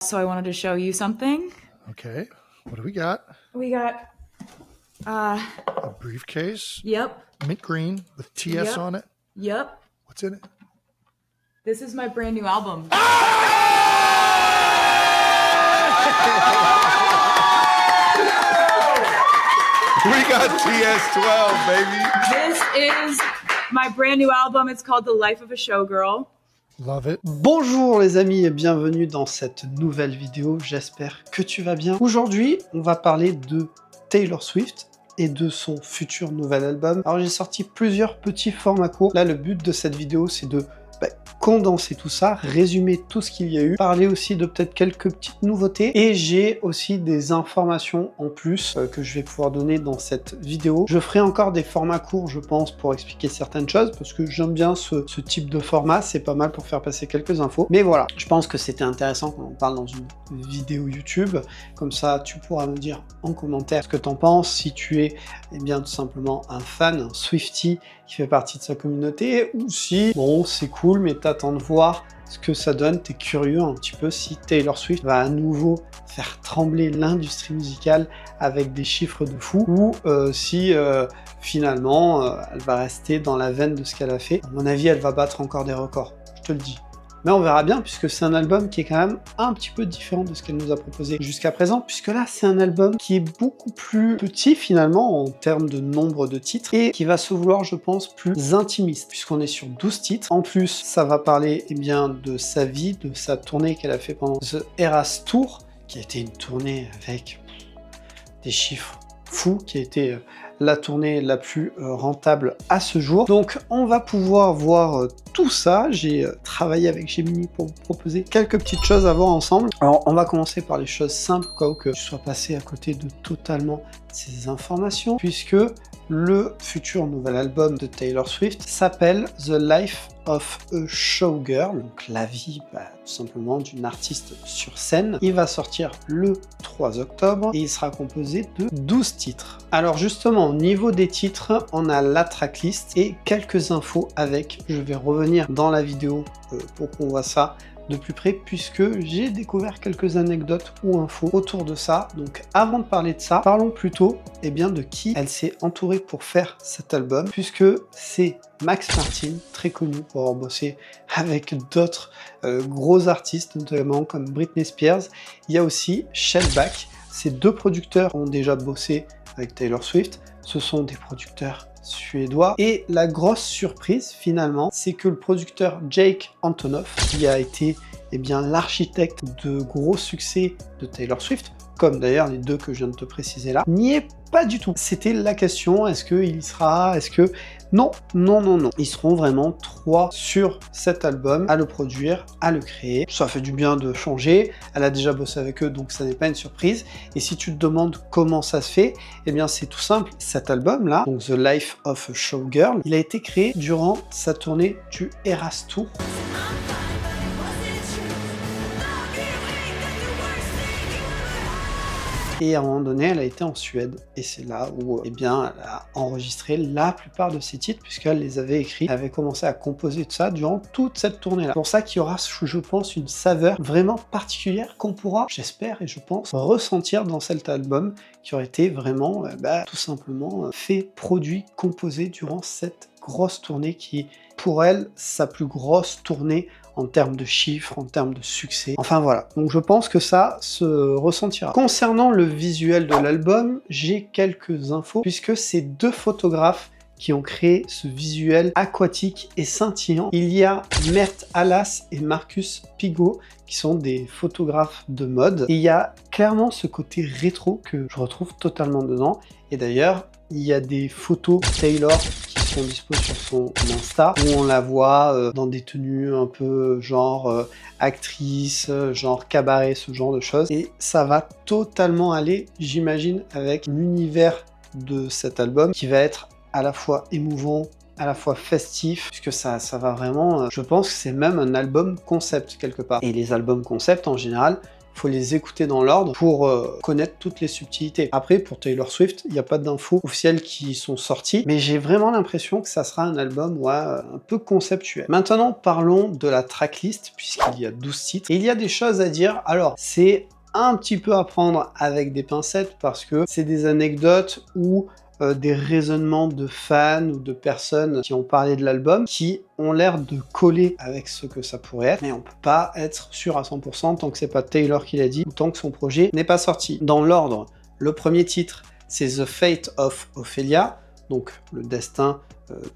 So I wanted to show you something. Okay, what do we got? We got, A briefcase, yep, mint green with TS Yep. on it. yep. What's in it? This is my brand new album. We got TS12, baby. This is my brand new album. It's called The Life of a Showgirl. Love it. Bonjour les amis et bienvenue dans cette nouvelle vidéo, j'espère que tu vas bien. Aujourd'hui, on va parler de Taylor Swift et de son futur nouvel album. Alors j'ai sorti plusieurs petits formats courts. Là, le but de cette vidéo, c'est de condenser tout ça, résumer tout ce qu'il y a eu, parler aussi de peut-être quelques petites nouveautés, et j'ai aussi des informations en plus que je vais pouvoir donner dans cette vidéo. Je ferai encore des formats courts, je pense, pour expliquer certaines choses, parce que j'aime bien ce type de format, c'est pas mal pour faire passer quelques infos. Mais voilà, je pense que c'était intéressant qu'on en parle dans une vidéo YouTube, comme ça tu pourras me dire en commentaire ce que t'en penses, si tu es bien tout simplement un fan, un Swiftie qui fait partie de sa communauté, ou si, bon, c'est cool, mais t'attends de voir ce que ça donne, t'es curieux un petit peu si Taylor Swift va à nouveau faire trembler l'industrie musicale avec des chiffres de fou, ou si finalement elle va rester dans la veine de ce qu'elle a fait. À mon avis, elle va battre encore des records, je te le dis. Mais on verra bien, puisque c'est un album qui est quand même un petit peu différent de ce qu'elle nous a proposé jusqu'à présent, puisque là, c'est un album qui est beaucoup plus petit, finalement, en termes de nombre de titres, et qui va se vouloir, je pense, plus intimiste, puisqu'on est sur 12 titres. En plus, ça va parler, eh bien, de sa vie, de sa tournée qu'elle a fait pendant The Eras Tour, qui a été une tournée avec des chiffres fous, qui a été la tournée la plus rentable à ce jour. Donc on va pouvoir voir tout ça. J'ai travaillé avec Gemini pour vous proposer quelques petites choses à voir ensemble. Alors on va commencer par les choses simples, au cas où que je sois passé à côté de totalement ces informations, puisque le futur nouvel album de Taylor Swift s'appelle The Life of a Showgirl, donc la vie tout simplement d'une artiste sur scène. Il va sortir le 3 octobre et il sera composé de 12 titres. Alors justement, au niveau des titres, on a la tracklist et quelques infos avec. Je vais revenir dans la vidéo pour qu'on voit ça de plus près, puisque j'ai découvert quelques anecdotes ou infos autour de ça. Donc avant de parler de ça, parlons plutôt bien de qui elle s'est entourée pour faire cet album, puisque c'est Max Martin, très connu pour avoir bossé avec d'autres gros artistes, notamment comme Britney Spears. Il y a aussi Shellback. Ces deux producteurs ont déjà bossé avec Taylor Swift. Ce sont des producteurs suédois. Et la grosse surprise, finalement, c'est que le producteur Jake Antonoff, qui a été l'architecte de gros succès de Taylor Swift, comme d'ailleurs les deux que je viens de te préciser là, n'y est pas du tout. C'était la question, est-ce qu'il y sera, est-ce que... Non, non, non, non. Ils seront vraiment 3 sur cet album, à le produire, à le créer. Ça fait du bien de changer. Elle a déjà bossé avec eux, donc ça n'est pas une surprise. Et si tu te demandes comment ça se fait, eh bien c'est tout simple. Cet album-là, donc The Life of a Showgirl, il a été créé durant sa tournée du Eras Tour. Et à un moment donné, elle a été en Suède, et c'est là où elle a enregistré la plupart de ses titres, puisqu'elle les avait écrits, elle avait commencé à composer tout ça durant toute cette tournée-là. C'est pour ça qu'il y aura, je pense, une saveur vraiment particulière qu'on pourra, j'espère et je pense, ressentir dans cet album, qui aurait été vraiment, tout simplement, fait, produit, composé durant cette grosse tournée qui, pour elle, sa plus grosse tournée en termes de chiffres, en termes de succès. Enfin voilà, donc je pense que ça se ressentira. Concernant le visuel de l'album, j'ai quelques infos, puisque c'est 2 photographes qui ont créé ce visuel aquatique et scintillant. Il y a Mert Alas et Marcus Pigot, qui sont des photographes de mode. Et il y a clairement ce côté rétro que je retrouve totalement dedans. Et d'ailleurs, il y a des photos Taylor qui sont dispo sur son Insta, où on la voit dans des tenues un peu genre actrice, genre cabaret, ce genre de choses. Et ça va totalement aller, j'imagine, avec l'univers de cet album, qui va être à la fois émouvant, à la fois festif, puisque ça va vraiment... je pense que c'est même un album concept quelque part. Et les albums concept, en général, faut les écouter dans l'ordre pour connaître toutes les subtilités. Après, pour Taylor Swift, il n'y a pas d'infos officielles qui sont sorties, mais j'ai vraiment l'impression que ça sera un album un peu conceptuel. Maintenant, parlons de la tracklist, puisqu'il y a 12 titres. Et il y a des choses à dire. Alors, c'est un petit peu à prendre avec des pincettes, parce que c'est des anecdotes ou des raisonnements de fans ou de personnes qui ont parlé de l'album qui ont l'air de coller avec ce que ça pourrait être, mais on peut pas être sûr à 100% tant que c'est pas Taylor qui l'a dit ou tant que son projet n'est pas sorti. Dans l'ordre, le premier titre, c'est The Fate of Ophelia, donc le destin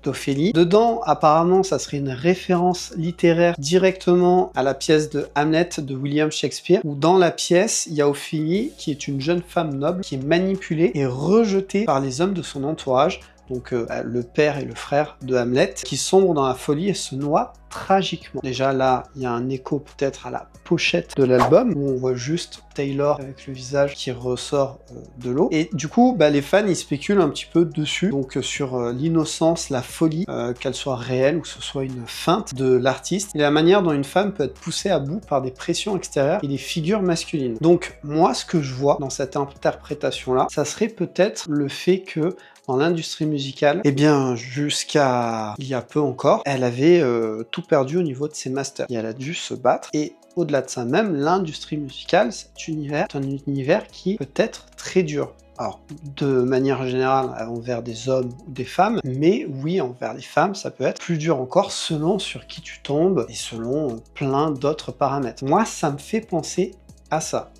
d'Ophélie. Dedans, apparemment, ça serait une référence littéraire directement à la pièce de Hamlet de William Shakespeare, où dans la pièce, il y a Ophélie, qui est une jeune femme noble, qui est manipulée et rejetée par les hommes de son entourage, donc le père et le frère de Hamlet, qui sombrent dans la folie et se noient tragiquement. Déjà là, il y a un écho peut-être à la pochette de l'album, où on voit juste Taylor avec le visage qui ressort de l'eau. Et du coup, les fans, ils spéculent un petit peu dessus, donc sur l'innocence, la folie, qu'elle soit réelle ou que ce soit une feinte de l'artiste, et la manière dont une femme peut être poussée à bout par des pressions extérieures et des figures masculines. Donc moi, ce que je vois dans cette interprétation-là, ça serait peut-être le fait que dans l'industrie musicale, eh bien, jusqu'à il y a peu encore, elle avait tout perdu au niveau de ses masters. Et elle a dû se battre. Et au-delà de ça même, l'industrie musicale, cet univers, est un univers qui peut être très dur. Alors, de manière générale, envers des hommes ou des femmes, mais oui, envers les femmes, ça peut être plus dur encore selon sur qui tu tombes et selon plein d'autres paramètres. Moi, ça me fait penser à ça.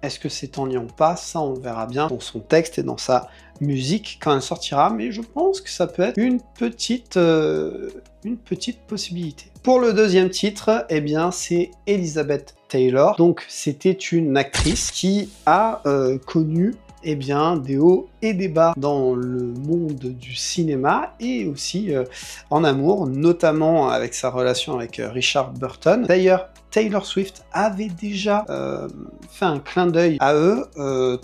Est-ce que c'est en lien ou pas? Ça, on le verra bien dans son texte et dans sa musique quand elle sortira, mais je pense que ça peut être une petite possibilité. Pour le deuxième titre, eh bien, c'est Elizabeth Taylor. Donc, c'était une actrice qui a connu eh bien, des hauts et des bas dans le monde du cinéma et aussi en amour, notamment avec sa relation avec Richard Burton. D'ailleurs, Taylor Swift avait déjà fait un clin d'œil à eux,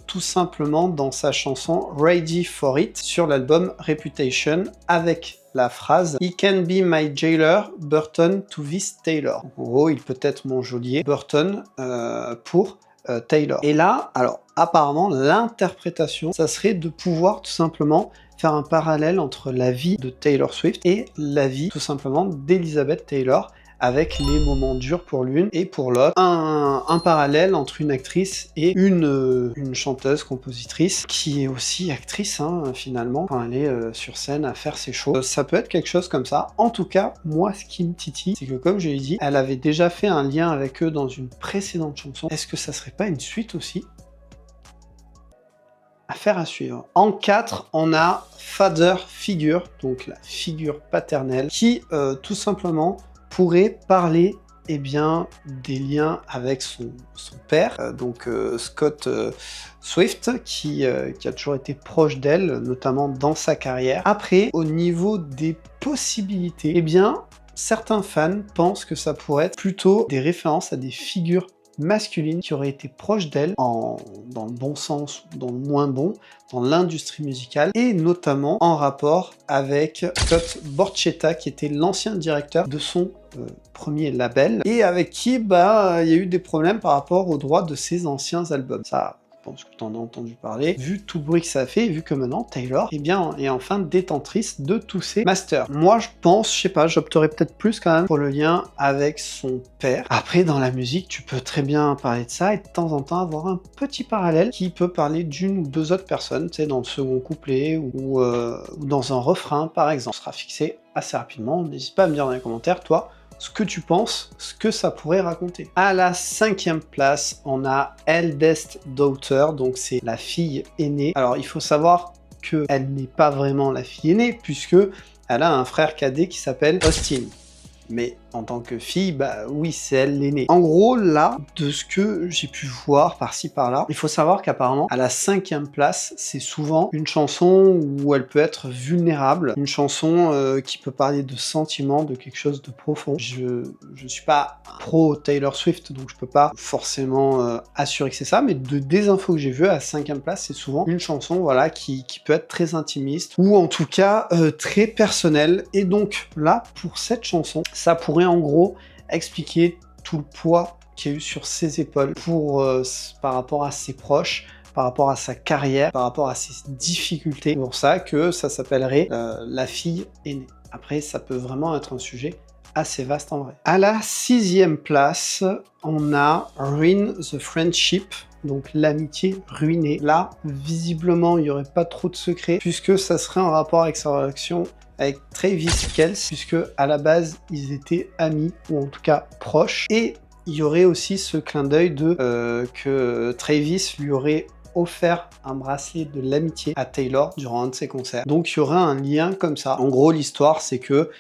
tout simplement dans sa chanson Ready for It sur l'album Reputation, avec la phrase He can be my jailer, Burton to this Taylor. En gros, il peut être mon geôlier, Burton pour Taylor. Et là, alors apparemment, l'interprétation, ça serait de pouvoir tout simplement faire un parallèle entre la vie de Taylor Swift et la vie tout simplement d'Elizabeth Taylor, avec les moments durs pour l'une et pour l'autre. Un parallèle entre une actrice et une chanteuse, compositrice, qui est aussi actrice, finalement, quand elle est sur scène à faire ses shows. Ça peut être quelque chose comme ça. En tout cas, moi, ce qui me titille, c'est que, comme je l'ai dit, elle avait déjà fait un lien avec eux dans une précédente chanson. Est-ce que ça serait pas une suite aussi? Affaire à suivre. En 4, on a Father Figure, donc la figure paternelle, qui, tout simplement, pourrait parler eh bien, des liens avec son père, donc Scott Swift, qui a toujours été proche d'elle, notamment dans sa carrière. Après, au niveau des possibilités, eh bien, certains fans pensent que ça pourrait être plutôt des références à des figures masculine qui aurait été proche d'elle, dans le bon sens ou dans le moins bon, dans l'industrie musicale, et notamment en rapport avec Scott Borchetta, qui était l'ancien directeur de son premier label, et avec qui il y a eu des problèmes par rapport aux droits de ses anciens albums. Ça, je pense que tu en as entendu parler, vu tout le bruit que ça a fait, et vu que maintenant Taylor eh bien, est enfin détentrice de tous ses masters. Moi je pense, je sais pas, j'opterais peut-être plus quand même pour le lien avec son père. Après dans la musique, tu peux très bien parler de ça et de temps en temps avoir un petit parallèle qui peut parler d'une ou deux autres personnes, tu sais, dans le second couplet ou dans un refrain par exemple. Ça sera fixé assez rapidement, n'hésite pas à me dire dans les commentaires, toi, ce que tu penses, ce que ça pourrait raconter. À la 5e place, on a Eldest Daughter, donc c'est la fille aînée. Alors il faut savoir qu'elle n'est pas vraiment la fille aînée, puisque elle a un frère cadet qui s'appelle Austin. Mais en tant que fille, oui, c'est elle l'aînée. En gros, là, de ce que j'ai pu voir par-ci par-là, il faut savoir qu'apparemment, à la 5e place, c'est souvent une chanson où elle peut être vulnérable, une chanson qui peut parler de sentiments, de quelque chose de profond. Je suis pas pro Taylor Swift, donc je peux pas forcément assurer que c'est ça, mais des infos que j'ai vues, à la 5e place, c'est souvent une chanson, voilà, qui peut être très intimiste, ou en tout cas très personnelle. Et donc là, pour cette chanson, ça pourrait en gros expliquer tout le poids qu'il y a eu sur ses épaules par rapport à ses proches, par rapport à sa carrière, par rapport à ses difficultés. C'est pour ça que ça s'appellerait la fille aînée. Après, ça peut vraiment être un sujet assez vaste en vrai. À la 6e place, on a Ruin the Friendship, donc l'amitié ruinée. Là, visiblement, il n'y aurait pas trop de secret, puisque ça serait en rapport avec sa relation avec Travis Kelce, puisque à la base, ils étaient amis, ou en tout cas proches. Et il y aurait aussi ce clin d'œil que Travis lui aurait offert un bracelet de l'amitié à Taylor durant un de ses concerts. Donc il y aura un lien comme ça. En gros, l'histoire, c'est que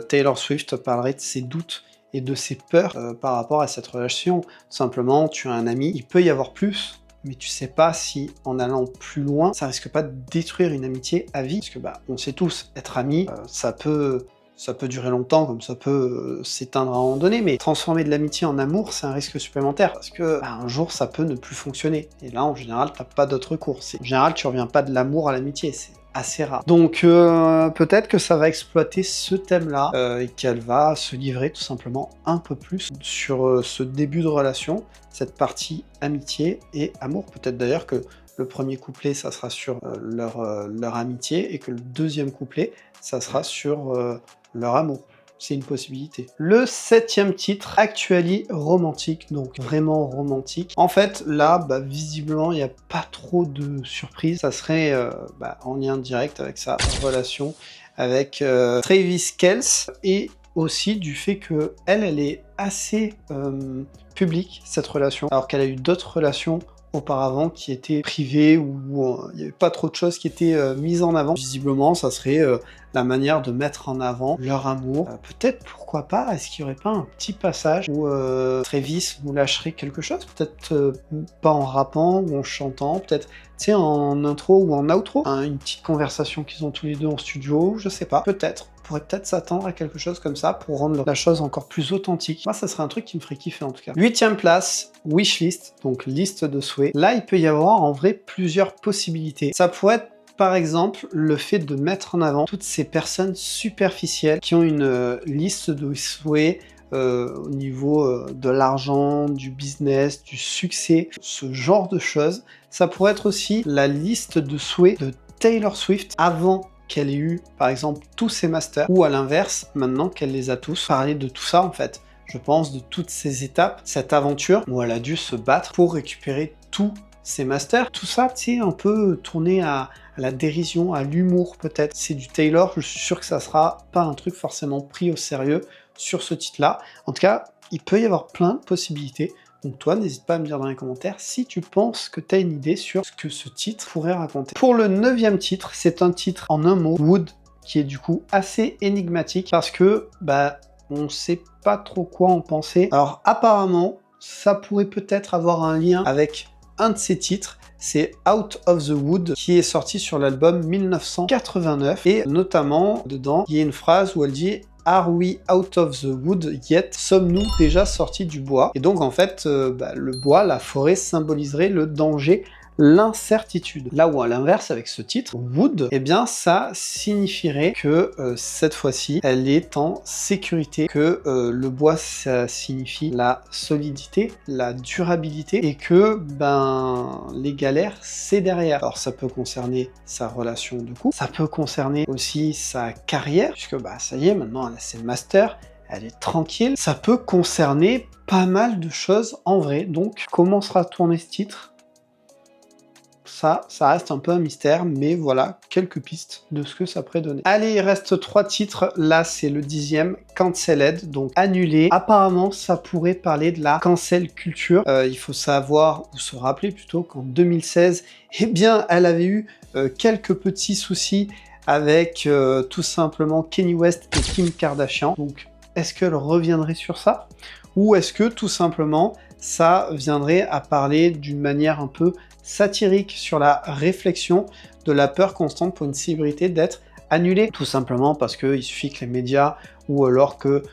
Taylor Swift parlerait de ses doutes et de ses peurs par rapport à cette relation. Tout simplement, tu as un ami, il peut y avoir plus, mais tu sais pas si en allant plus loin, ça risque pas de détruire une amitié à vie. Parce que on sait tous, être amis, ça peut durer longtemps, comme ça peut s'éteindre à un moment donné, mais transformer de l'amitié en amour, c'est un risque supplémentaire, parce que un jour, ça peut ne plus fonctionner. Et là, en général, t'as pas d'autre recours. En général, tu reviens pas de l'amour à l'amitié, c'est assez rare. Donc, peut-être que ça va exploiter ce thème-là, et qu'elle va se livrer tout simplement un peu plus sur ce début de relation, cette partie amitié et amour. Peut-être d'ailleurs que le premier couplet, ça sera sur leur amitié, et que le deuxième couplet, ça sera sur leur amour. C'est une possibilité. Le 7e titre, Actually romantique, donc vraiment romantique. En fait, là, visiblement, il n'y a pas trop de surprises. Ça serait en lien direct avec sa relation avec Travis Kelce, et aussi du fait que elle est assez publique, cette relation, alors qu'elle a eu d'autres relations auparavant qui étaient privées, où il n'y avait pas trop de choses qui étaient mises en avant. Visiblement, ça serait la manière de mettre en avant leur amour. Peut-être, pourquoi pas, est-ce qu'il n'y aurait pas un petit passage où Travis nous lâcherait quelque chose? Peut-être pas en rappant ou en chantant, peut-être, tu sais, en intro ou en outro, une petite conversation qu'ils ont tous les deux en studio, je sais pas, peut-être. On pourrait peut-être s'attendre à quelque chose comme ça pour rendre la chose encore plus authentique. Moi, ça serait un truc qui me ferait kiffer en tout cas. 8e place, Wishlist, donc liste de souhaits. Là, il peut y avoir en vrai plusieurs possibilités. Ça pourrait être par exemple le fait de mettre en avant toutes ces personnes superficielles qui ont une liste de souhaits au niveau de l'argent, du business, du succès, ce genre de choses. Ça pourrait être aussi la liste de souhaits de Taylor Swift avant qu'elle ait eu, par exemple, tous ses masters, ou à l'inverse, maintenant qu'elle les a tous. Parler de tout ça, en fait. Je pense de toutes ces étapes, cette aventure où elle a dû se battre pour récupérer tous ses masters. Tout ça, tu sais, un peu tourné à la dérision, à l'humour peut-être. C'est du Taylor, je suis sûr que ça sera pas un truc forcément pris au sérieux sur ce titre-là. En tout cas, il peut y avoir plein de possibilités. Donc toi, n'hésite pas à me dire dans les commentaires si tu penses que tu as une idée sur ce que ce titre pourrait raconter. Pour le 9e titre, c'est un titre en un mot, Wood, qui est du coup assez énigmatique parce que on sait pas trop quoi en penser. Alors apparemment, ça pourrait peut-être avoir un lien avec un de ses titres, c'est Out of the Wood, qui est sorti sur l'album 1989, et notamment dedans, il y a une phrase où elle dit Are we out of the wood yet? Sommes-nous déjà sortis du bois? Et donc en fait, le bois, la forêt symboliserait le danger, l'incertitude. Là où à l'inverse, avec ce titre, Wood, eh bien ça signifierait que cette fois-ci, elle est en sécurité, que le bois, ça signifie la solidité, la durabilité, et que les galères, c'est derrière. Alors ça peut concerner sa relation de couple, ça peut concerner aussi sa carrière, puisque ça y est, maintenant elle a ses masters, elle est tranquille. Ça peut concerner pas mal de choses en vrai. Donc comment sera tourné ce titre? Ça reste un peu un mystère, mais voilà, quelques pistes de ce que ça pourrait donner. Allez, il reste 3 titres. Là, c'est le 10e, Cancelled, donc annulé. Apparemment, ça pourrait parler de la cancel culture. Il faut savoir, ou se rappeler plutôt, qu'en 2016, eh bien, elle avait eu quelques petits soucis avec tout simplement Kanye West et Kim Kardashian. Donc, est-ce qu'elle reviendrait sur ça? Ou est-ce que tout simplement, ça viendrait à parler d'une manière un peu satirique sur la réflexion de la peur constante pour une célébrité d'être annulée, tout simplement parce qu'il suffit que les médias ou alors que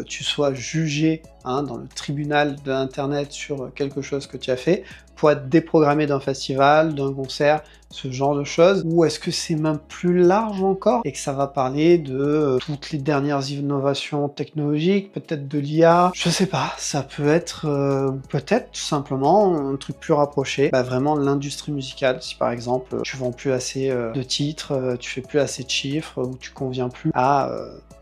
tu sois jugé hein, dans le tribunal de l'internet sur quelque chose que tu as fait, pour être déprogrammé d'un festival, d'un concert, ce genre de choses, ou est-ce que c'est même plus large encore et que ça va parler de toutes les dernières innovations technologiques, peut-être de l'IA, je sais pas, ça peut être peut-être tout simplement un truc plus rapproché, vraiment l'industrie musicale, si par exemple tu vends plus assez de titres, tu fais plus assez de chiffres, ou tu conviens plus à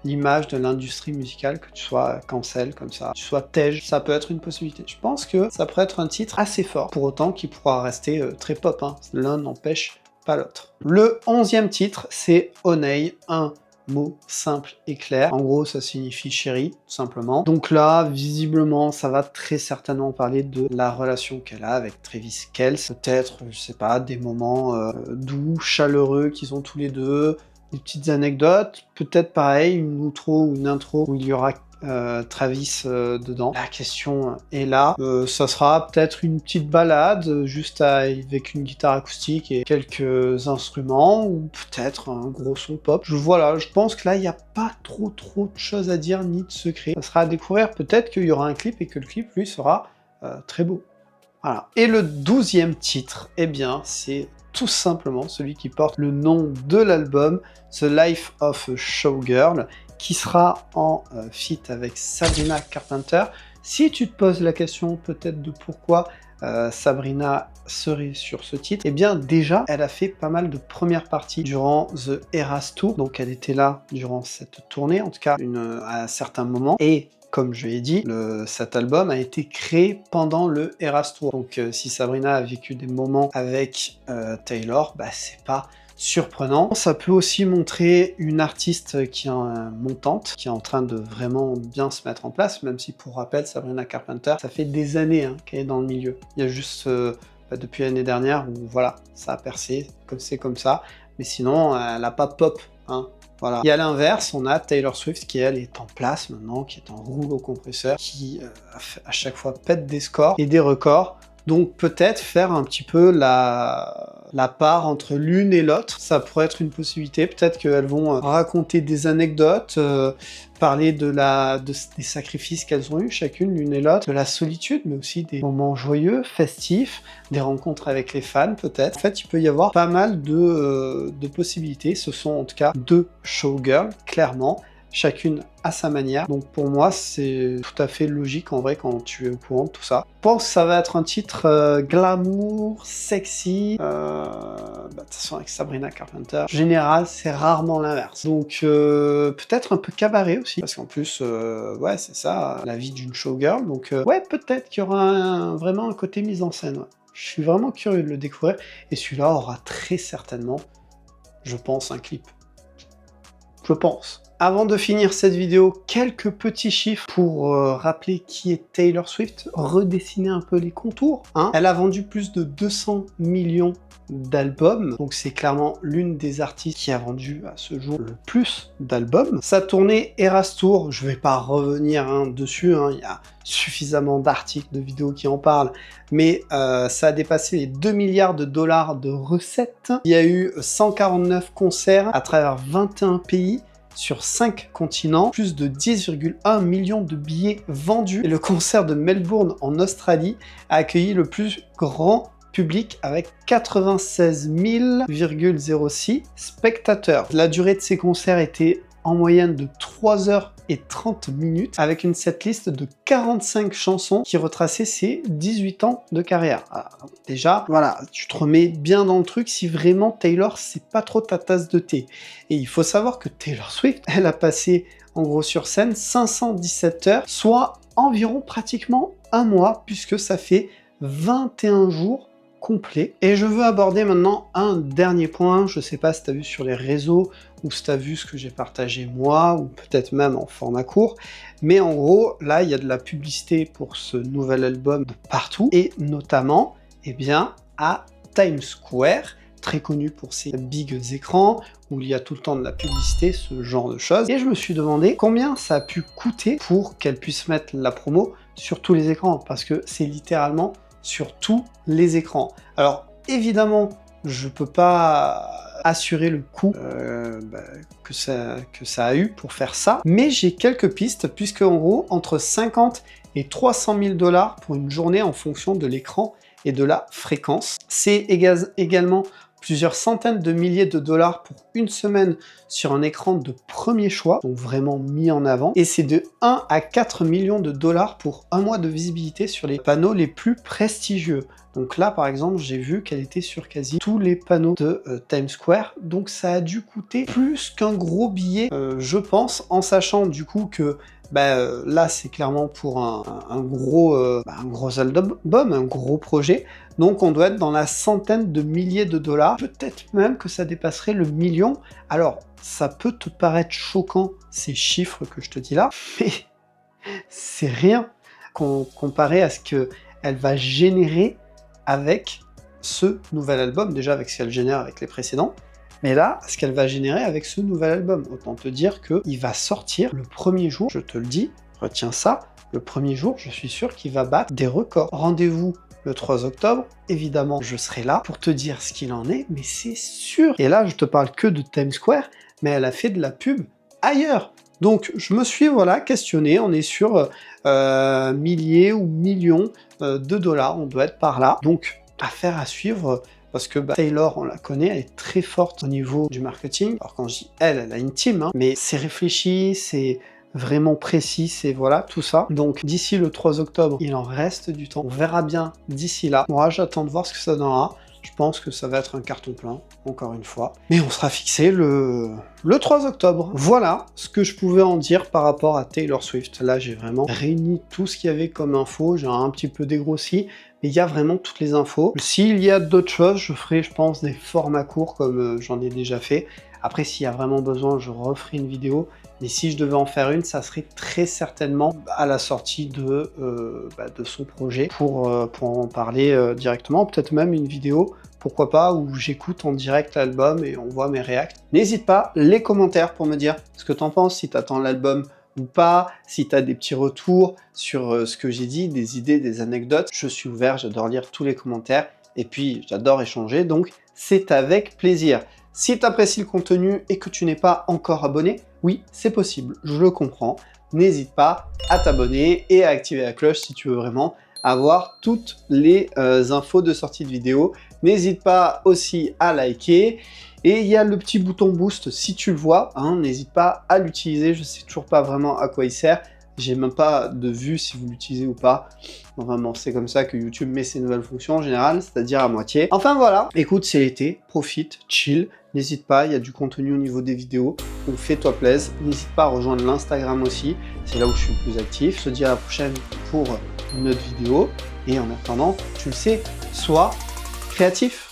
l'image de l'industrie musicale, que tu sois cancel comme ça, tu sois tège, ça peut être une possibilité. Je pense que ça pourrait être un titre assez fort, pour autant qu'il pourra rester très pop, hein. L'un n'empêche pas l'autre. Le 11e titre, c'est Honey, un mot simple et clair. En gros, ça signifie chérie, tout simplement. Donc là, visiblement, ça va très certainement parler de la relation qu'elle a avec Travis Kelce. Peut-être, je sais pas, des moments doux, chaleureux qu'ils ont tous les deux, des petites anecdotes, peut-être pareil, une outro ou une intro où il y aura Travis dedans. La question est là. Ça sera peut-être une petite balade, juste avec une guitare acoustique et quelques instruments, ou peut-être un gros son pop. Voilà, je pense que là, il n'y a pas trop de choses à dire, ni de secret. Ça sera à découvrir. Peut-être qu'il y aura un clip et que le clip, lui, sera très beau. Voilà. Et le 12e titre, eh bien, c'est tout simplement celui qui porte le nom de l'album, The Life of a Showgirl, qui sera en feat avec Sabrina Carpenter. Si tu te poses la question peut-être de pourquoi Sabrina serait sur ce titre, eh bien déjà, elle a fait pas mal de premières parties durant The Eras Tour, donc elle était là durant cette tournée, en tout cas à certains moments, et comme je l'ai dit, cet album a été créé pendant le Eras Tour. Donc si Sabrina a vécu des moments avec Taylor, c'est pas surprenant. Ça peut aussi montrer une artiste qui est montante, qui est en train de vraiment bien se mettre en place, même si pour rappel, Sabrina Carpenter, ça fait des années qu'elle est dans le milieu. Il y a juste depuis l'année dernière où voilà, ça a percé, comme c'est comme ça, mais sinon, elle n'a pas pop, hein. Voilà. Et à l'inverse, on a Taylor Swift qui, elle, est en place maintenant, qui est en rouleau compresseur, qui à chaque fois pète des scores et des records. Donc peut-être faire un petit peu la part entre l'une et l'autre, ça pourrait être une possibilité. Peut-être qu'elles vont raconter des anecdotes, parler des sacrifices qu'elles ont eus chacune, l'une et l'autre, de la solitude, mais aussi des moments joyeux, festifs, des rencontres avec les fans peut-être. En fait, il peut y avoir pas mal de possibilités. Ce sont en tout cas deux showgirls, clairement, chacune à sa manière. Donc pour moi, c'est tout à fait logique en vrai quand tu es au courant de tout ça. Je pense que ça va être un titre glamour, sexy. De toute façon, avec Sabrina Carpenter, en général, c'est rarement l'inverse. Donc peut-être un peu cabaret aussi, parce qu'en plus, ouais, c'est ça, la vie d'une showgirl. Donc ouais, peut-être qu'il y aura vraiment un côté mise en scène. Ouais. Je suis vraiment curieux de le découvrir. Et celui-là aura très certainement, je pense, un clip. Je pense. Avant de finir cette vidéo, quelques petits chiffres pour rappeler qui est Taylor Swift, redessiner un peu les contours. Elle a vendu plus de 200 millions d'albums, donc c'est clairement l'une des artistes qui a vendu à ce jour le plus d'albums. Sa tournée Eras Tour, je vais pas revenir dessus, il y a suffisamment d'articles, de vidéos qui en parlent, mais ça a dépassé les 2 milliards de dollars de recettes. Il y a eu 149 concerts à travers 21 pays, sur 5 continents, plus de 10,1 millions de billets vendus. Et le concert de Melbourne en Australie a accueilli le plus grand public avec 96 000,06 spectateurs. La durée de ces concerts était en moyenne de 3h30 avec une setlist de 45 chansons qui retraçait ses 18 ans de carrière. Alors, déjà, voilà, tu te remets bien dans le truc si vraiment Taylor, c'est pas trop ta tasse de thé. Et il faut savoir que Taylor Swift, elle a passé en gros sur scène 517 heures, soit environ pratiquement un mois, puisque ça fait 21 jours complet. Et je veux aborder maintenant un dernier point. Je sais pas si tu as vu sur les réseaux ou si tu as vu ce que j'ai partagé moi, ou peut-être même en format court, mais en gros, là, il y a de la publicité pour ce nouvel album de partout, et notamment, eh bien, à Times Square, très connu pour ses big écrans, où il y a tout le temps de la publicité, ce genre de choses. Et je me suis demandé combien ça a pu coûter pour qu'elle puisse mettre la promo sur tous les écrans, parce que c'est littéralement sur tous les écrans. Alors évidemment, je peux pas assurer le coût que ça a eu pour faire ça, mais j'ai quelques pistes, puisque en gros, entre 50 et 300 000 $ pour une journée en fonction de l'écran et de la fréquence. C'est également plusieurs centaines de milliers de dollars pour une semaine sur un écran de premier choix, donc vraiment mis en avant. Et c'est de 1 à 4 millions de dollars pour un mois de visibilité sur les panneaux les plus prestigieux. Donc là, par exemple, j'ai vu qu'elle était sur quasi tous les panneaux de Times Square. Donc ça a dû coûter plus qu'un gros billet, je pense, en sachant du coup que là, c'est clairement pour un gros album, un gros projet. Donc on doit être dans la centaine de milliers de dollars. Peut-être même que ça dépasserait le million. Alors, ça peut te paraître choquant, ces chiffres que je te dis là, mais c'est rien comparé à ce qu'elle va générer avec ce nouvel album. Déjà avec ce qu'elle génère avec les précédents. Mais là, ce qu'elle va générer avec ce nouvel album, autant te dire qu'il va sortir le premier jour, je te le dis, retiens ça, le premier jour, je suis sûr qu'il va battre des records. Rendez-vous le 3 octobre, évidemment, je serai là pour te dire ce qu'il en est, mais c'est sûr. Et là, je te parle que de Times Square, mais elle a fait de la pub ailleurs. Donc, je me suis, questionné, on est sur milliers ou millions de dollars, on doit être par là. Donc, affaire à suivre. Parce que Taylor, on la connaît, elle est très forte au niveau du marketing. Alors quand je dis elle a une team, mais c'est réfléchi, c'est vraiment précis, c'est tout ça. Donc d'ici le 3 octobre, il en reste du temps. On verra bien d'ici là. Moi, j'attends de voir ce que ça donnera. Je pense que ça va être un carton plein, encore une fois. Mais on sera fixé le 3 octobre. Voilà ce que je pouvais en dire par rapport à Taylor Swift. Là, j'ai vraiment réuni tout ce qu'il y avait comme info. J'ai un petit peu dégrossi. Mais il y a vraiment toutes les infos. S'il y a d'autres choses, je ferai, je pense, des formats courts comme j'en ai déjà fait. Après, s'il y a vraiment besoin, je referai une vidéo. Mais si je devais en faire une, ça serait très certainement à la sortie de son projet pour en parler directement. Peut-être même une vidéo, pourquoi pas, où j'écoute en direct l'album et on voit mes réacts. N'hésite pas, les commentaires pour me dire ce que t'en penses, si t'attends l'album ou pas, si tu as des petits retours sur ce que j'ai dit, des idées, des anecdotes, je suis ouvert, j'adore lire tous les commentaires, et puis j'adore échanger, donc c'est avec plaisir. Si tu apprécies le contenu et que tu n'es pas encore abonné, oui, c'est possible, je le comprends, n'hésite pas à t'abonner et à activer la cloche si tu veux vraiment avoir toutes les infos de sortie de vidéo. N'hésite pas aussi à liker. Et il y a le petit bouton boost si tu le vois, n'hésite pas à l'utiliser, je sais toujours pas vraiment à quoi il sert, j'ai même pas de vue si vous l'utilisez ou pas. Vraiment, c'est comme ça que YouTube met ses nouvelles fonctions en général, c'est-à-dire à moitié. Enfin voilà, écoute, c'est l'été, profite, chill, n'hésite pas, il y a du contenu au niveau des vidéos, donc fais-toi plaisir, n'hésite pas à rejoindre l'Instagram aussi, c'est là où je suis le plus actif. Je te dis à la prochaine pour une autre vidéo, et en attendant, tu le sais, sois créatif.